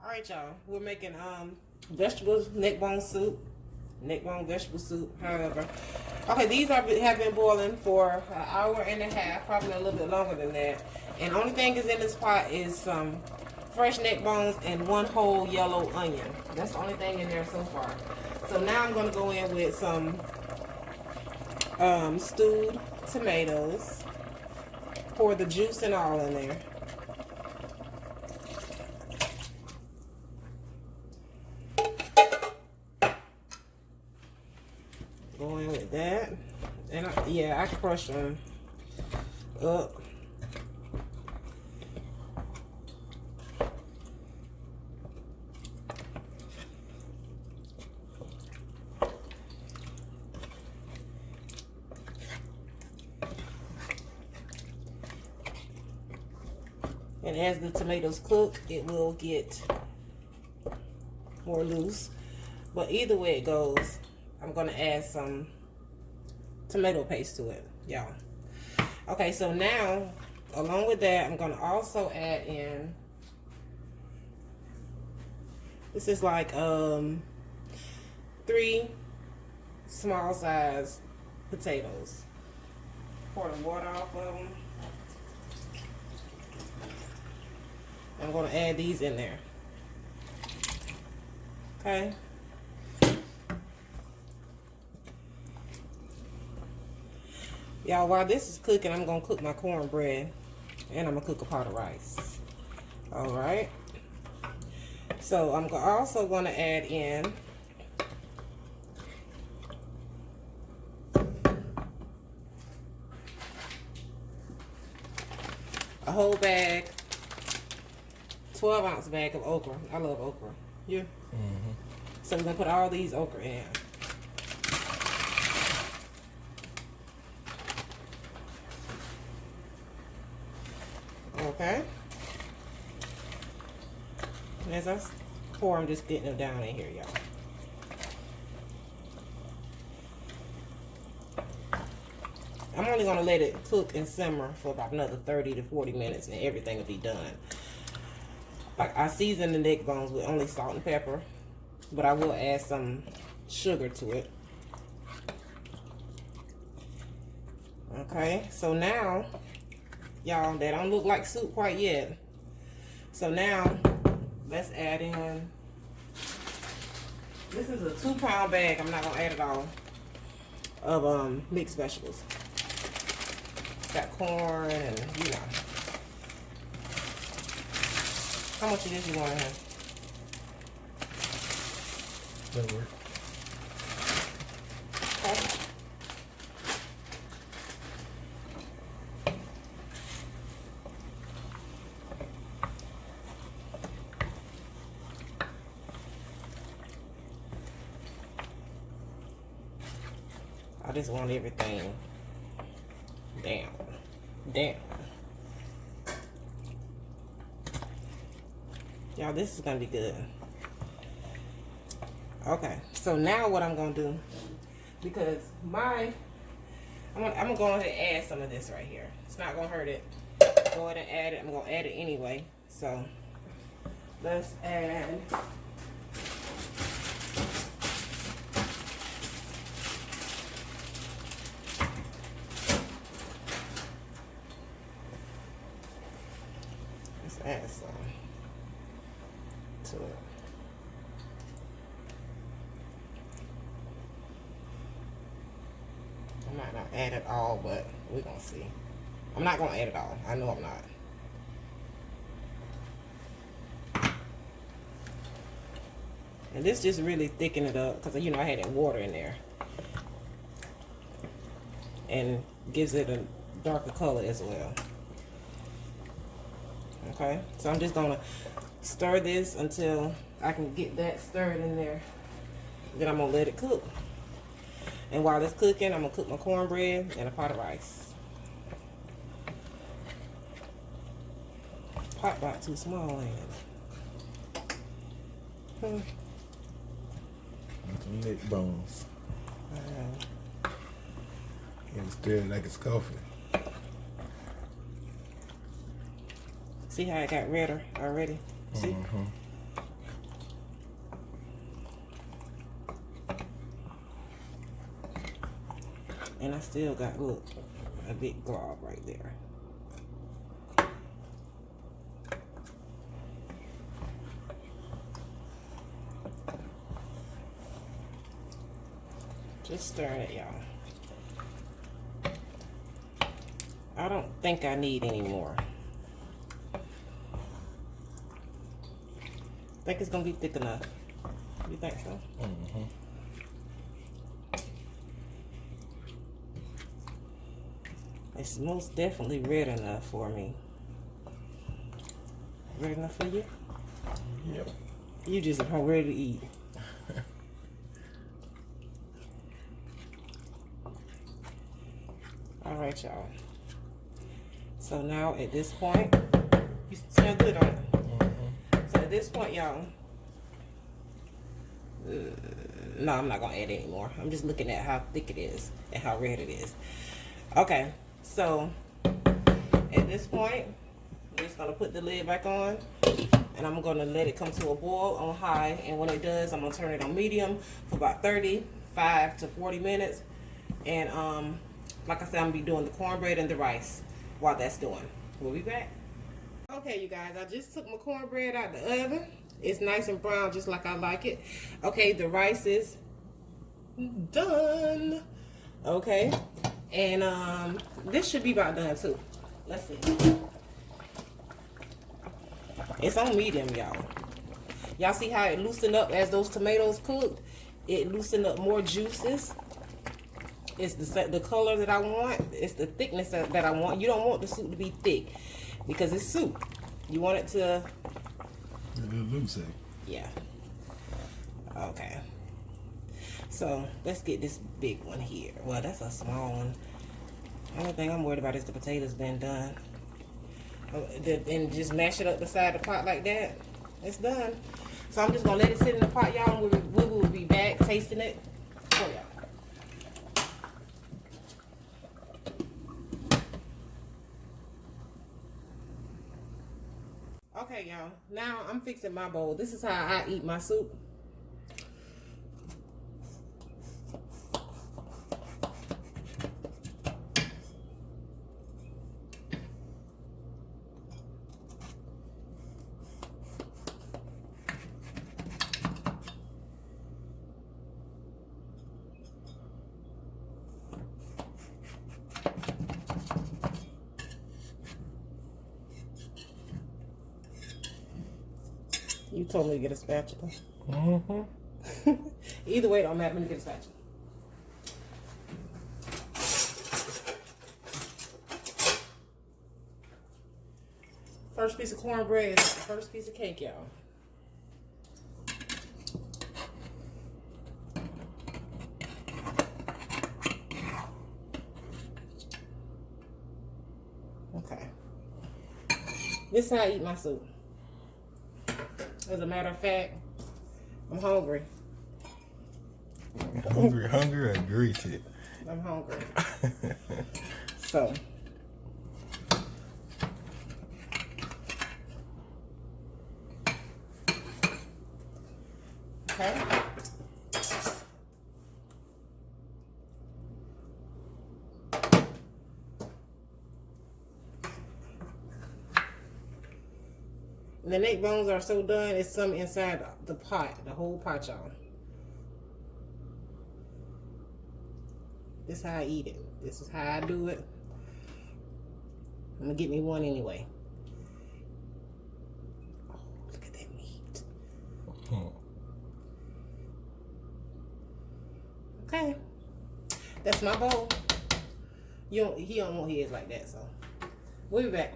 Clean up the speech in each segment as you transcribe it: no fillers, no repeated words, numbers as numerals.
Alright, y'all. We're making vegetables, neck bone soup. Neck bone vegetable soup, however. Okay, these have been boiling for an hour and a half, probably a little bit longer than that. And the only thing is in this pot is some fresh neck bones and one whole yellow onion. That's the only thing in there so far. So now I'm going to go in with some stewed tomatoes. Pour the juice and all in there. Go in with that. And I crush them up. And as the tomatoes cook, it will get more loose. But either way it goes, I'm going to add some tomato paste to it, y'all. Okay, so now, along with that, I'm going to also add in, this is like 3 small size potatoes. Pour the water off of them. I'm going to add these in there. Okay. Y'all, while this is cooking, I'm going to cook my cornbread. And I'm going to cook a pot of rice. Alright. So, I'm also going to add in a whole bag, 12-ounce bag of okra. I love okra. You? Mm-hmm. So we're going to put all these okra in. Okay. And as I pour, I'm just getting them down in here, y'all. I'm only going to let it cook and simmer for about another 30 to 40 minutes and everything will be done. Like, I season the neck bones with only salt and pepper, but I will add some sugar to it. Okay, so now, y'all, that don't look like soup quite yet. So now, let's add in, this is a 2-pound bag, I'm not going to add it all, of mixed vegetables. Got corn and, you know. How much of this you want to have? That'll work. Okay. I just want everything down. Y'all, this is gonna be good. Okay, so now what I'm gonna do, because I'm gonna go ahead and add some of this right here. It's not gonna hurt it. Go ahead and add it. I'm gonna add it anyway. So let's add. Let's add some to it. I might not add it all, but we're gonna see. I'm not gonna add it all. I know I'm not. And this just really thicken it up because, you know, I had that water in there. And gives it a darker color as well. Okay, so I'm just gonna stir this until I can get that stirred in there. Then I'm gonna let it cook. And while it's cooking, I'm gonna cook my cornbread and a pot of rice. Pot about too small, ain't it? Some neck bones. And stir it like it's coffee. See how it got redder already? See? And I still got, look, a big glob right there. Just stir it, y'all. I don't think I need any more. I think it's gonna be thick enough. You think so? Mm-hmm. It's most definitely red enough for me. Red enough for you? Yep. You just ready to eat. All right, y'all. So now at this point, you smell good on it. Mm-hmm. So at this point, y'all, no, I'm not gonna add any more. I'm just looking at how thick it is and how red it is. Okay, so at this point, I'm just gonna put the lid back on, and I'm gonna let it come to a boil on high. And when it does, I'm gonna turn it on medium for about 35 to 40 minutes. And like I said, I'm gonna be doing the cornbread and the rice while that's doing. We'll be back. Okay, you guys, I just took my cornbread out the oven. It's nice and brown, just like I like it. Okay, the rice is done. Okay, and this should be about done too. Let's see. It's on medium, y'all. Y'all see how it loosened up as those tomatoes cooked? It loosened up more juices. It's the color that I want. It's the thickness that I want. You don't want the soup to be thick because it's soup. You want it to... A little loose, yeah. Okay. So, let's get this big one here. Well, that's a small one. The only thing I'm worried about is the potatoes being done. And just mash it up beside the pot like that. It's done. So, I'm just going to let it sit in the pot, y'all. We will be back tasting it for y'all. Okay, y'all. Now I'm fixing my bowl. This is how I eat my soup. You told me to get a spatula. Mm-hmm. Either way, it don't matter. Let me get a spatula. First piece of cornbread is the first piece of cake, y'all. Okay. This is how I eat my soup. As a matter of fact, I'm hungry. Hungry, I agree to it. I'm hungry. So. Okay. The neck bones are so done, it's some inside the pot, the whole pot, y'all. This is how I eat it. This is how I do it. I'm gonna get me one anyway. Oh, look at that meat. Okay. That's my bowl. He don't want his like that, so we'll be back.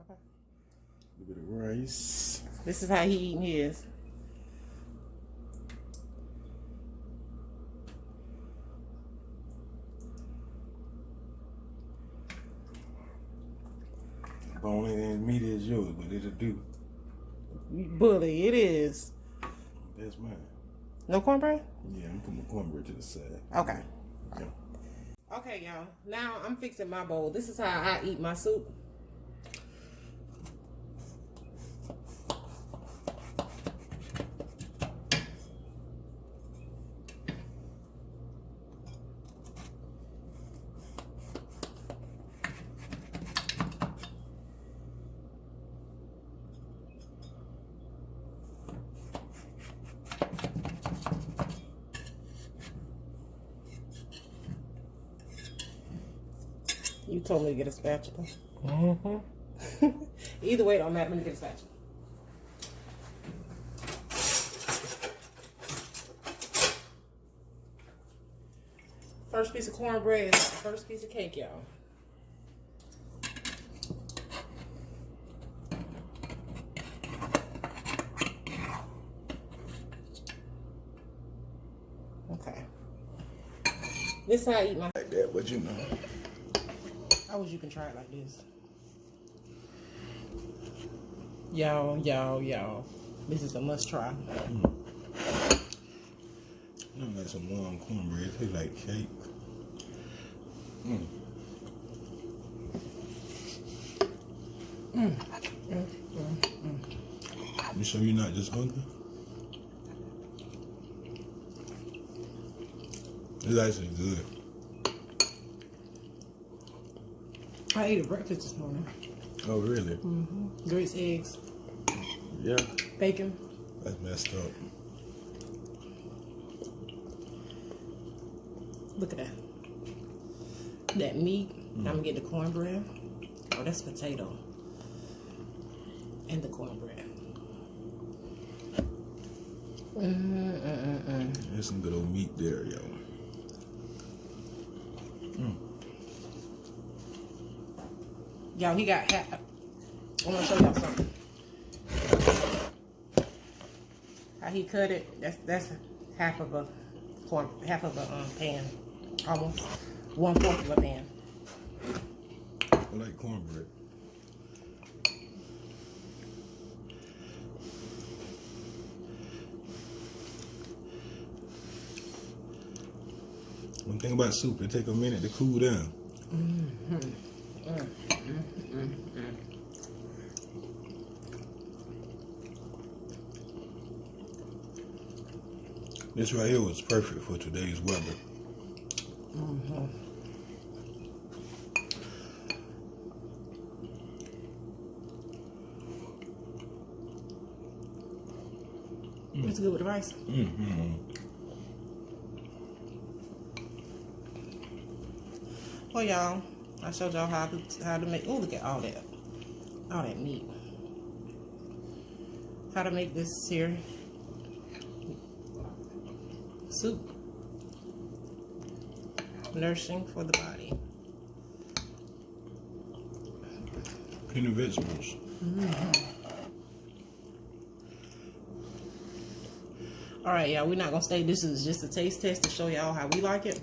Okay. A bit of rice. This is how he eating his. Bone ain't as meaty as yours, but it'll do. Bully, it is. That's mine. No cornbread? Yeah, I'm putting my cornbread to the side. Okay. Yeah. Okay, y'all. Now I'm fixing my bowl. This is how I eat my soup. told me to get a spatula. Mm-hmm. Either way, it don't matter. Let me get a spatula. First piece of cornbread is the first piece of cake, y'all. Okay. This is how I eat my... Like that, but you know. I wish you can try it like this. Y'all. This is a must try. Not like some warm cornbread. It tastes like cake. You sure you're not just hungry? It's actually good. I ate a breakfast this morning. Oh, really? Grits, eggs, Yeah. bacon. That's messed up. Look at that. That meat. I'm gonna get the cornbread. Oh, that's potato. And the cornbread. There's some good old meat there, yo. Y'all, he got half. I want to show y'all something. How he cut it. That's half of a pan, almost 1/4 of a pan. I like cornbread. One thing about soup, it take a minute to cool down. This right here was perfect for today's weather. It's good with the rice. Well, y'all, I showed y'all how to make. Oh, look at all that meat. How to make this here soup, nourishing for the body. Plenty of vegetables. All right, y'all, we're not gonna stay. This is just a taste test to show y'all how we like it.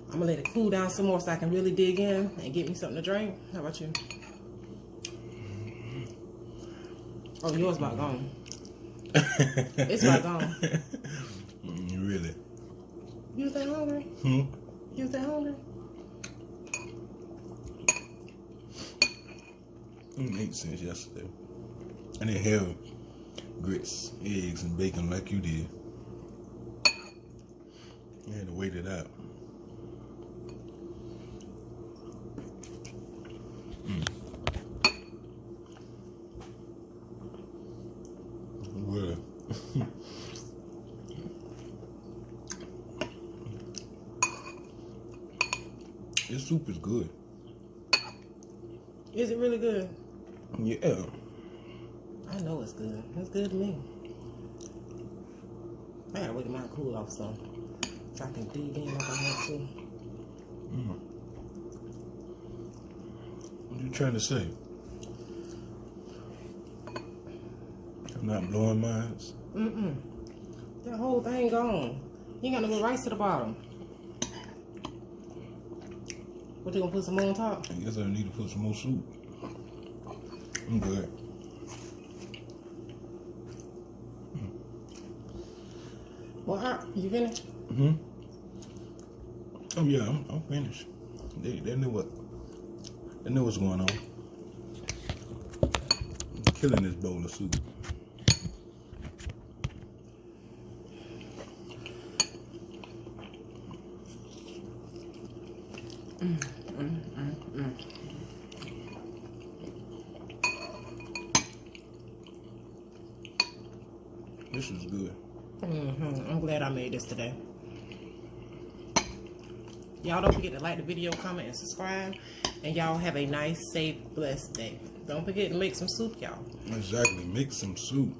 I'm gonna let it cool down some more so I can really dig in and get me something to drink. How about you? Oh, yours about gone. It's about gone. Really? You was that hungry? You was that hungry? It ate since yesterday. I didn't have grits, eggs, and bacon like you did. I had to wait it out. Well, this soup is good. Is it really good? Yeah. I know it's good. It's good to me. I gotta wait till mine cool off so I can dig in like I want to. What are you trying to say? I'm not blowing minds? That whole thing gone. You ain't got no more rice to the bottom. What, you gonna put some more on top? I guess I need to put some more soup. I'm good. Well, you finished? Oh yeah, I'm finished. They knew what's going on. I'm killing this bowl of soup. This is good. I'm glad I made this today. Y'all don't forget to like the video, comment, and subscribe. And y'all have a nice, safe, blessed day. Don't forget to make some soup, y'all. Exactly. Make some soup.